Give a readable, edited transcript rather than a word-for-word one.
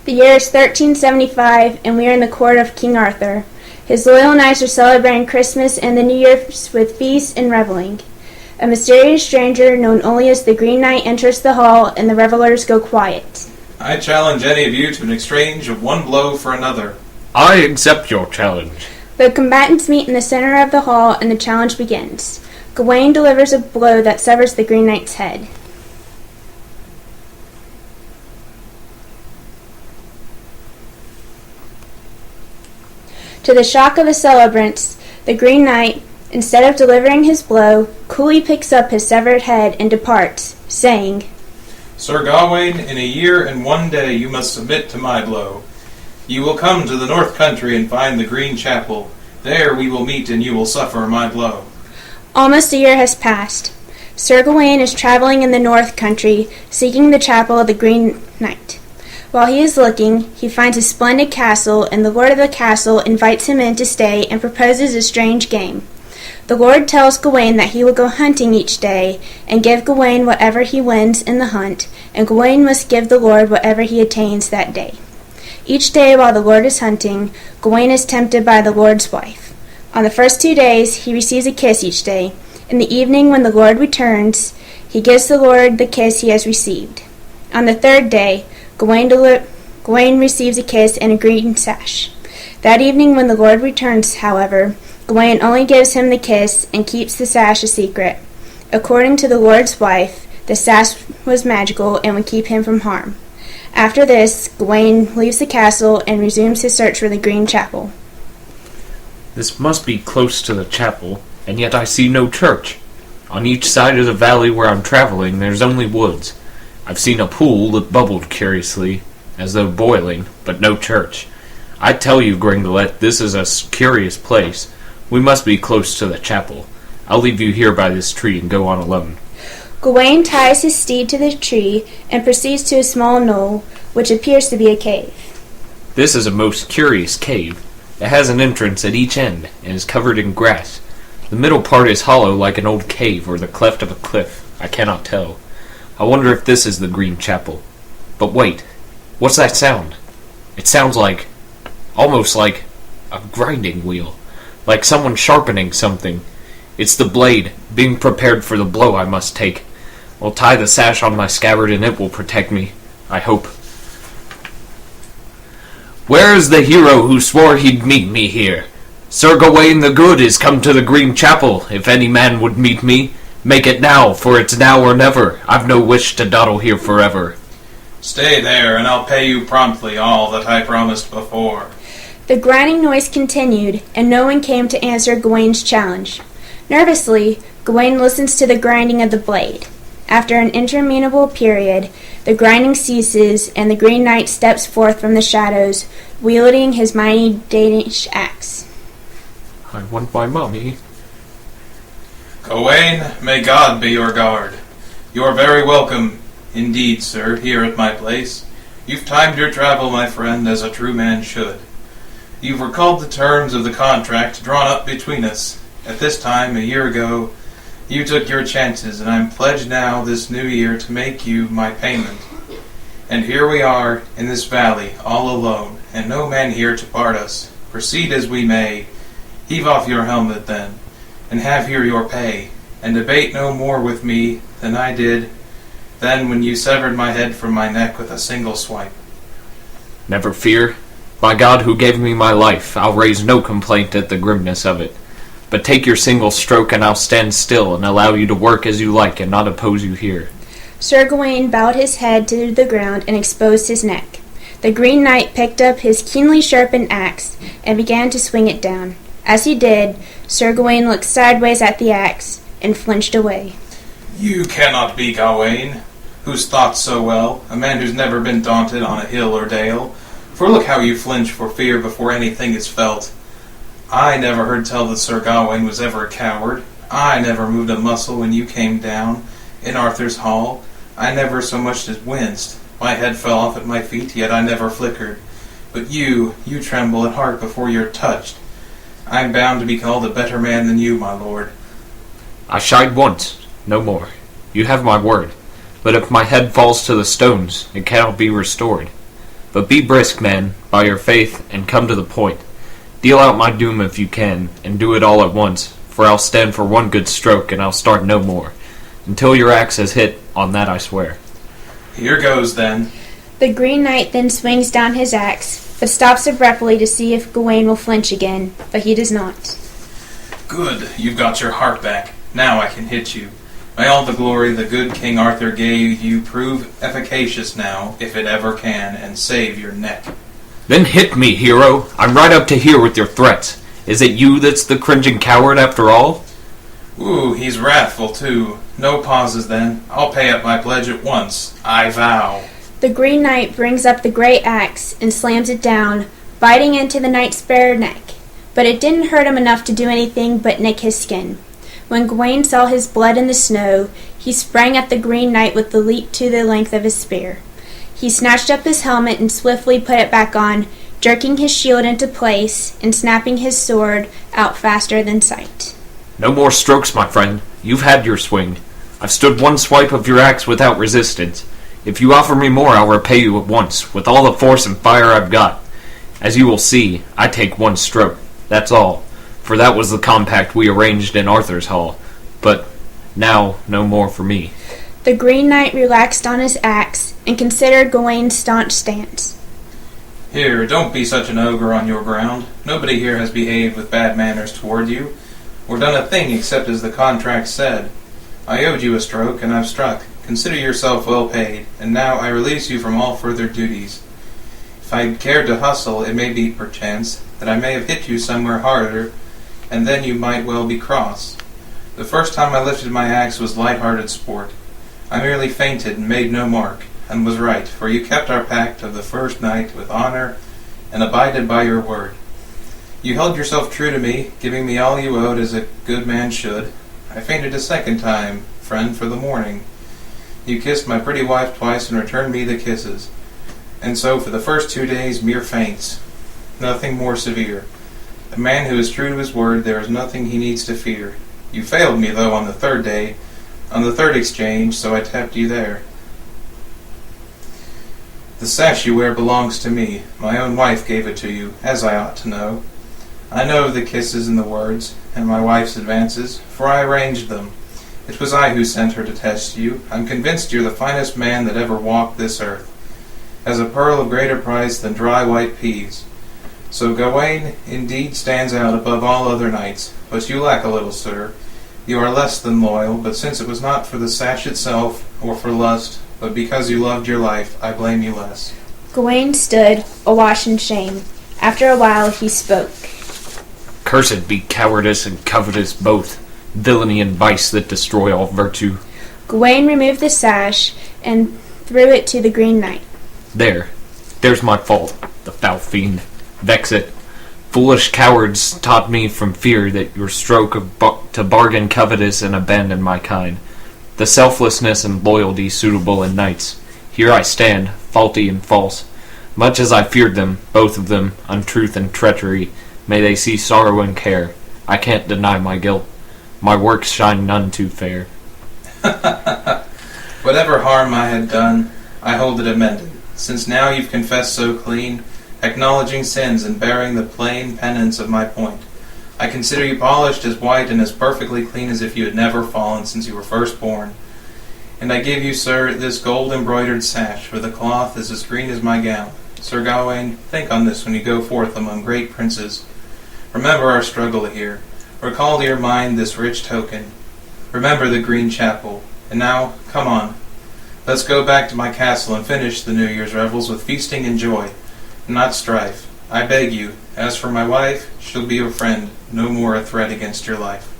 The year is 1375, and we are in the court of King Arthur. His loyal knights are celebrating Christmas and the New Year with feasts and reveling. A mysterious stranger, known only as the Green Knight, enters the hall, and the revelers go quiet. I challenge any of you to an exchange of one blow for another. I accept your challenge. The combatants meet in the center of the hall, and the challenge begins. Gawain delivers a blow that severs the Green Knight's head. To the shock of the celebrants, the Green Knight, instead of delivering his blow, coolly picks up his severed head and departs, saying, Sir Gawain, in a year and 1 day you must submit to my blow. You will come to the north country and find the Green Chapel. There we will meet and you will suffer my blow. Almost a year has passed. Sir Gawain is traveling in the north country, seeking the chapel of the Green Knight. While he is looking, he finds a splendid castle, and the lord of the castle invites him in to stay and proposes a strange game. The lord tells Gawain that he will go hunting each day, and give Gawain whatever he wins in the hunt, and Gawain must give the lord whatever he attains that day. Each day while the lord is hunting, Gawain is tempted by the lord's wife. On the first 2 days, he receives a kiss each day. In the evening, when the lord returns, he gives the lord the kiss he has received. On the third day, Gawain receives a kiss and a green sash. That evening when the lord returns, however, Gawain only gives him the kiss and keeps the sash a secret. According to the lord's wife, the sash was magical and would keep him from harm. After this, Gawain leaves the castle and resumes his search for the Green Chapel. This must be close to the chapel, and yet I see no church. On each side of the valley where I'm traveling, there's only woods. I've seen a pool that bubbled curiously, as though boiling, but no church. I tell you, Gringolet, this is a curious place. We must be close to the chapel. I'll leave you here by this tree and go on alone. Gawain ties his steed to the tree and proceeds to a small knoll, which appears to be a cave. This is a most curious cave. It has an entrance at each end, and is covered in grass. The middle part is hollow like an old cave or the cleft of a cliff. I cannot tell. I wonder if this is the Green Chapel. But wait, what's that sound? It sounds like, almost like, a grinding wheel. Like someone sharpening something. It's the blade, being prepared for the blow I must take. I'll tie the sash on my scabbard and it will protect me, I hope. Where is the hero who swore he'd meet me here? Sir Gawain the Good is come to the Green Chapel, if any man would meet me. Make it now, for it's now or never. I've no wish to dawdle here forever. Stay there, and I'll pay you promptly all that I promised before. The grinding noise continued, and no one came to answer Gawain's challenge. Nervously, Gawain listens to the grinding of the blade. After an interminable period, the grinding ceases, and the Green Knight steps forth from the shadows, wielding his mighty Danish axe. I want my mommy. Gawain, may God be your guard. You're very welcome, indeed, sir, here at my place. You've timed your travel, my friend, as a true man should. You've recalled the terms of the contract drawn up between us. At this time, a year ago, you took your chances, and I'm pledged now this new year to make you my payment. And here we are, in this valley, all alone, and no man here to part us. Proceed as we may. Heave off your helmet, then, and have here your pay, and debate no more with me than I did then when you severed my head from my neck with a single swipe. Never fear. By God who gave me my life, I'll raise no complaint at the grimness of it. But take your single stroke and I'll stand still and allow you to work as you like and not oppose you here. Sir Gawain bowed his head to the ground and exposed his neck. The Green Knight picked up his keenly sharpened axe and began to swing it down. As he did, Sir Gawain looked sideways at the axe and flinched away. You cannot be Gawain, who's thought so well, a man who's never been daunted on a hill or dale. For look how you flinch for fear before anything is felt. I never heard tell that Sir Gawain was ever a coward. I never moved a muscle when you came down in Arthur's hall. I never so much as winced. My head fell off at my feet, yet I never flickered. But you tremble at heart before you're touched. I'm bound to be called a better man than you, my lord. I shied once, no more. You have my word. But if my head falls to the stones, it cannot be restored. But be brisk, man, by your faith, and come to the point. Deal out my doom if you can, and do it all at once, for I'll stand for one good stroke, and I'll start no more. Until your axe has hit, on that I swear. Here goes, then. The Green Knight then swings down his axe, but stops abruptly to see if Gawain will flinch again, but he does not. Good, you've got your heart back. Now I can hit you. May all the glory the good King Arthur gave you prove efficacious now, if it ever can, and save your neck. Then hit me, hero. I'm right up to here with your threats. Is it you that's the cringing coward after all? Ooh, he's wrathful, too. No pauses, then. I'll pay up my pledge at once. I vow. The Green Knight brings up the great axe and slams it down, biting into the knight's bare neck. But it didn't hurt him enough to do anything but nick his skin. When Gawain saw his blood in the snow, he sprang at the Green Knight with the leap to the length of his spear. He snatched up his helmet and swiftly put it back on, jerking his shield into place and snapping his sword out faster than sight. No more strokes, my friend. You've had your swing. I've stood one swipe of your axe without resistance. If you offer me more, I'll repay you at once, with all the force and fire I've got. As you will see, I take one stroke. That's all. For that was the compact we arranged in Arthur's hall. But now, no more for me. The Green Knight relaxed on his axe and considered Gawain's staunch stance. Here, don't be such an ogre on your ground. Nobody here has behaved with bad manners toward you, or done a thing except as the contract said. I owed you a stroke, and I've struck. Consider yourself well paid, and now I release you from all further duties. If I'd cared to hustle, it may be, perchance, that I may have hit you somewhere harder, and then you might well be cross. The first time I lifted my axe was light-hearted sport. I merely fainted and made no mark, and was right, for you kept our pact of the first night with honor, and abided by your word. You held yourself true to me, giving me all you owed as a good man should. I fainted a second time, friend, for the morning. You kissed my pretty wife twice and returned me the kisses. And so for the first 2 days, mere faints. Nothing more severe. A man who is true to his word, there is nothing he needs to fear. You failed me, though, on the third day, on the third exchange, so I tapped you there. The sash you wear belongs to me. My own wife gave it to you, as I ought to know. I know of the kisses and the words, and my wife's advances, for I arranged them. It was I who sent her to test you. I'm convinced you're the finest man that ever walked this earth, as a pearl of greater price than dry white peas. So Gawain indeed stands out above all other knights, but you lack a little, sir. You are less than loyal, but since it was not for the sash itself, or for lust, but because you loved your life, I blame you less. Gawain stood, awash in shame. After a while he spoke. Cursed be cowardice and covetous both, villainy and vice that destroy all virtue. Gawain removed the sash and threw it to the Green Knight. There's my fault, the foul fiend. Vex it. Foolish cowards taught me from fear that your stroke to bargain covetous and abandon my kind. The selflessness and loyalty suitable in knights. Here I stand, faulty and false. Much as I feared them, both of them, untruth and treachery, may they see sorrow and care. I can't deny my guilt. My works shine none too fair. Whatever harm I had done, I hold it amended, since now you've confessed so clean, acknowledging sins and bearing the plain penance of my point. I consider you polished as white and as perfectly clean as if you had never fallen since you were first born. And I give you, sir, this gold-embroidered sash, for the cloth is as green as my gown. Sir Gawain, think on this when you go forth among great princes. Remember our struggle here. Recall to your mind this rich token. Remember the green chapel. And now, come on. Let's go back to my castle and finish the New Year's revels with feasting and joy, not strife. I beg you. As for my wife, she'll be your friend, no more a threat against your life.